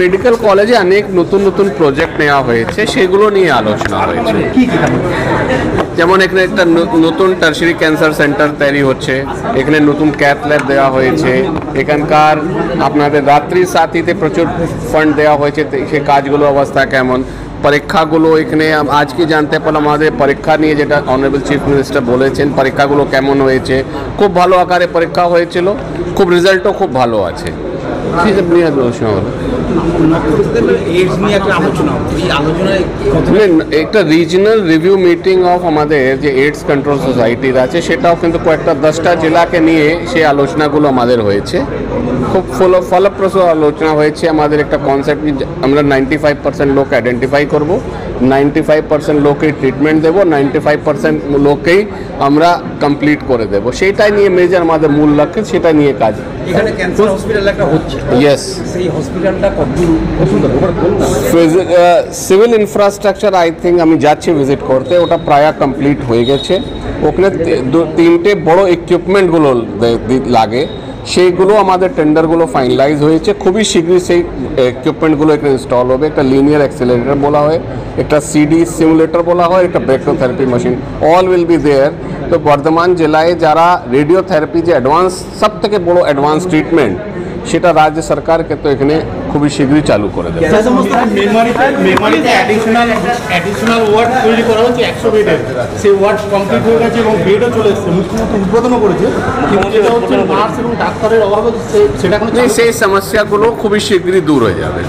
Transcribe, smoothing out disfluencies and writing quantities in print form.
Medical কলেজে অনেক নতুন নতুন প্রজেক্ট নেওয়া হয়েছে, সেগুলো নিয়ে আলোচনা হয়েছে। যেমন এখানে একটা নতুন টার্সিয়ারি ক্যান্সার সেন্টার তৈরি হচ্ছে, এখানে নতুন ক্যাথ ল্যাব দেওয়া হয়েছে, এখানকার আপনাদের রাত্রি সাথীতে প্রচুর ফান্ড দেওয়া হয়েছে, সেই কাজগুলো অবস্থা কেমন, পরীক্ষাগুলো এখানে আজকে জানতে পারলাম আমাদের পরীক্ষা নিয়ে যেটা অনারেবল চিফ মিনিস্টার বলেছেন, পরীক্ষাগুলো কেমন হয়েছে, খুব ভালো আকারে পরীক্ষা হয়েছিল, খুব রেজাল্টও খুব ভালো আছে। একটা রিজনাল রিভিউ মিটিং অফ আমাদের যে এইডস কন্ট্রোল সোসাইটির আছে, সেটাও কিন্তু কয়েকটা 10টা জেলাকে নিয়ে সেই আলোচনাগুলো আমাদের হয়েছে, খুব ফলপ্রসূ আলোচনা হয়েছে। আমাদের একটা কনসেপ্ট, আমরা 95% লোক আইডেন্টিফাই করব, 95% লোকেই ট্রিটমেন্ট দেবো, 95% লোকেই আমরা কমপ্লিট করে দেবো, সেইটাই নিয়ে মেজর আমাদের মূল লক্ষ্য, সেটা নিয়ে কাজ। এখানে ক্যান্সার হসপিটাল একটা হচ্ছে, ইয়েস, সেই হসপিটালটা সিভিল ইনফ্রাস্ট্রাকচার আই থিঙ্ক আমি যাচ্ছি ভিজিট করতে, ওটা প্রায় কমপ্লিট হয়ে গেছে। ওখানে 3টে বড় ইকুইপমেন্টগুলো লাগে, সেইগুলো আমাদের টেন্ডারগুলো ফাইনালাইজ হয়েছে, খুবই শীঘ্রই সেই ইকুইপমেন্টগুলো এখানে ইনস্টল হবে। একটা লিনিয়ার অ্যাক্সেলারেটর বলা হয়, একটা সিডি সিমুলেটর বলা হয়, একটা brachytherapy machine, all will be there. তো বর্ধমান জেলায় যারা রেডিওথেরাপি যে অ্যাডভান্স, সব থেকে বড় অ্যাডভান্স ট্রিটমেন্ট, সেটা রাজ্য সরকারকে তো এখানে খুবই শীঘ্রই চালু করে দেবে। মেমারিতে অ্যাডিশনাল ওয়ার্ড তৈরি করা হচ্ছে 100 বেডের, সেই ওয়ার্ড কমপ্লিট হয়ে গেছে এবং বেডও চলে এসেছে, মুখ্যমন্ত্রী উদ্বোধনও করেছে, কিন্তু যেটা হচ্ছে নার্স এবং ডাক্তারের অভাবে সেটা কোনো সেই সমস্যাগুলো খুবই শীঘ্রই দূর হয়ে যাবে।